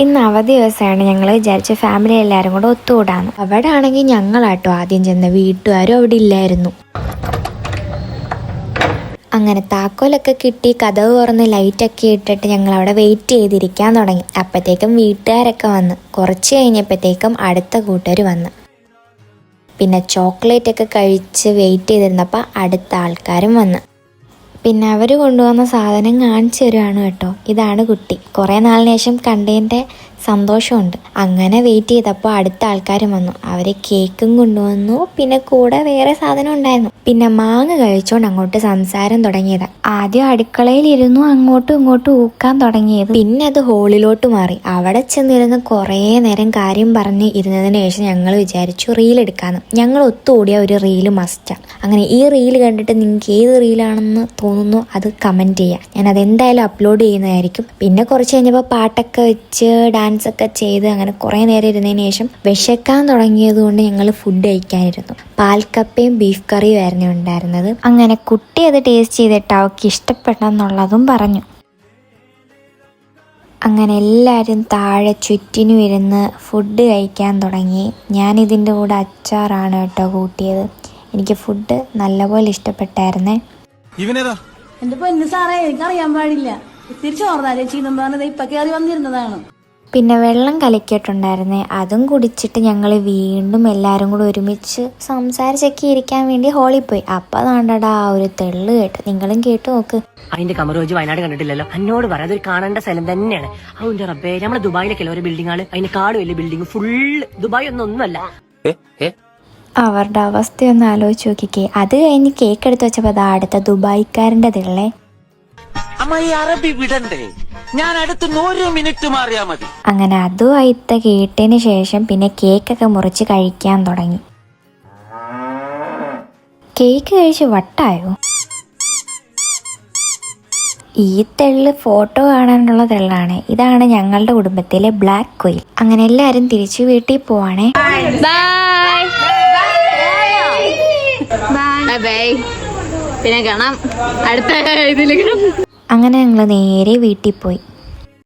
ഇന്ന് അവധി ദിവസമാണ്. ഞങ്ങൾ വിചാരിച്ച ഫാമിലി എല്ലാവരും കൂടെ ഒത്തുകൂടാന്ന്. അവിടെ ആണെങ്കിൽ ഞങ്ങളാട്ടോ ആദ്യം ചെന്ന്, വീട്ടുകാരും അവിടെ ഇല്ലായിരുന്നു. അങ്ങനെ താക്കോലൊക്കെ കിട്ടി, കതവ് തുറന്ന് ലൈറ്റൊക്കെ ഇട്ടിട്ട് ഞങ്ങൾ അവിടെ വെയിറ്റ് ചെയ്തിരിക്കാൻ തുടങ്ങി. അപ്പോഴത്തേക്കും വീട്ടുകാരൊക്കെ വന്ന്. കുറച്ച് കഴിഞ്ഞപ്പോഴത്തേക്കും അടുത്ത കൂട്ടുകാർ വന്ന്. പിന്നെ ചോക്ലേറ്റ് ഒക്കെ കഴിച്ച് വെയിറ്റ് ചെയ്തിരുന്നപ്പോൾ അടുത്ത ആൾക്കാരും വന്ന്. പിന്നെ അവർ കൊണ്ടുവന്ന സാധനം കാണിച്ചു തരുവാണ് കേട്ടോ. ഇതാണ് കുട്ടി. കുറേ നാളിന് ശേഷം കണ്ടതിൻ്റെ സന്തോഷമുണ്ട്. അങ്ങനെ വെയിറ്റ് ചെയ്തപ്പോൾ അടുത്ത ആൾക്കാരും വന്നു. അവർ കേക്കും കൊണ്ടുവന്നു. പിന്നെ കൂടെ വേറെ സാധനം ഉണ്ടായിരുന്നു. പിന്നെ മാങ്ങ കഴിച്ചുകൊണ്ട് അങ്ങോട്ട് സംസാരം തുടങ്ങിയത്. ആദ്യം അടുക്കളയിലിരുന്നു അങ്ങോട്ടും ഇങ്ങോട്ടും ഊക്കാൻ തുടങ്ങിയത്. പിന്നെ അത് ഹോളിലോട്ട് മാറി. അവിടെ ചെന്നിരുന്ന് കുറേ നേരം കാര്യം പറഞ്ഞ് ഇരുന്നതിന് ശേഷം ഞങ്ങൾ വിചാരിച്ചു റീൽ എടുക്കാമെന്ന്. ഞങ്ങൾ ഒത്തുകൂടിയ ഒരു റീല് മസ്റ്റാണ്. അങ്ങനെ ഈ റീല് കണ്ടിട്ട് നിങ്ങൾക്ക് ഏത് റീലാണെന്ന് തോന്നുന്നു അത് കമൻറ്റ് ചെയ്യുക. ഞാനത് എന്തായാലും അപ്ലോഡ് ചെയ്യുന്നതായിരിക്കും. പിന്നെ കുറച്ച് കഴിഞ്ഞപ്പോൾ പാട്ടൊക്കെ വെച്ച് ഡാൻസൊക്കെ ചെയ്ത് അങ്ങനെ കുറേ നേരം ഇരുന്നതിന് ശേഷം വിശക്കാൻ തുടങ്ങിയത് കൊണ്ട് ഞങ്ങൾ ഫുഡ് കഴിക്കാനിരുന്നു. പാൽക്കപ്പയും ബീഫ് കറിയും ആയിരുന്നു ഉണ്ടായിരുന്നത്. അങ്ങനെ കുട്ടി അത് ടേസ്റ്റ് ചെയ്തിട്ട് അവൾക്ക് ഇഷ്ടപ്പെട്ടെന്നുള്ളതും പറഞ്ഞു. അങ്ങനെ എല്ലാവരും താഴെ ചുറ്റിനും ഇരുന്ന് ഫുഡ് കഴിക്കാൻ തുടങ്ങി. ഞാനിതിൻ്റെ കൂടെ അച്ചാറാണ് കേട്ടോ കൂട്ടിയത്. എനിക്ക് ഫുഡ് നല്ലപോലെ ഇഷ്ടപ്പെട്ടായിരുന്നേ. എന്റെ പൊന്നു സാറേ, എനിക്കറിയാൻ പാടില്ല. തിരിച്ചു ഓർന്നാലേ ചീനമ്പാനത് ഇപ്പൊ കയറി വന്നിരുന്നതാണ്. പിന്നെ വെള്ളം കലക്കിയിട്ടുണ്ടായിരുന്നേ, അതും കുടിച്ചിട്ട് ഞങ്ങൾ വീണ്ടും എല്ലാവരും കൂടെ ഒരുമിച്ച് സംസാരിച്ചൊക്കെ ഇരിക്കാൻ വേണ്ടി ഹോളിൽ പോയി. അപ്പം അതാണ്ടടാ ഒരു തെള്ളു കേട്ട്. നിങ്ങളും കേട്ടു നോക്ക്. അതിന്റെ കമറോജ് വയനാട് കണ്ടിട്ടില്ലല്ലോ? എന്നോട് പറയാം, അതൊരു കാണേണ്ട സ്ഥലം തന്നെയാണ്. അതിന്റെ റബ്ബേ, നമ്മളെ ദുബായിലൊക്കെ ഓരോ ബിൽഡിംഗ് ആണ്. അതിന്റെ കാട് വലിയ ബിൽഡിംഗ് ഫുള്ള് ദുബായ് ഒന്നൊന്നുമല്ല. അവരുടെ അവസ്ഥയൊന്ന് ആലോചിച്ച് നോക്കിക്കേ. അത് കഴിഞ്ഞ് കേക്ക് എടുത്ത് വെച്ചപ്പോൾ അതാ അടുത്ത ദുബായിക്കാരൻ്റെ തിള്ളേ. അറബി വിടണ്ടേ, ഞാൻ അടുത്തുനിന്ന് 1 മിനിറ്റ് മാറിയാ മതി. അങ്ങനെ അതുമായിട്ട് കേട്ടതിന് ശേഷം പിന്നെ കേക്കൊക്കെ മുറിച്ച് കഴിക്കാൻ തുടങ്ങി. കേക്ക് കഴിച്ച് വട്ടായോ? ഈ തെള്ള് ഫോട്ടോ കാണാനുള്ള തെള്ളാണ്. ഇതാണ് ഞങ്ങളുടെ കുടുംബത്തിലെ ബ്ലാക്ക് കുയിൽ. അങ്ങനെ എല്ലാവരും തിരിച്ചു വീട്ടിൽ പോവാണേ. പിന്നെ കാണാം അടുത്ത ഇതിൽ. അങ്ങനെ ഞങ്ങൾ നേരെ വീട്ടിൽ പോയി.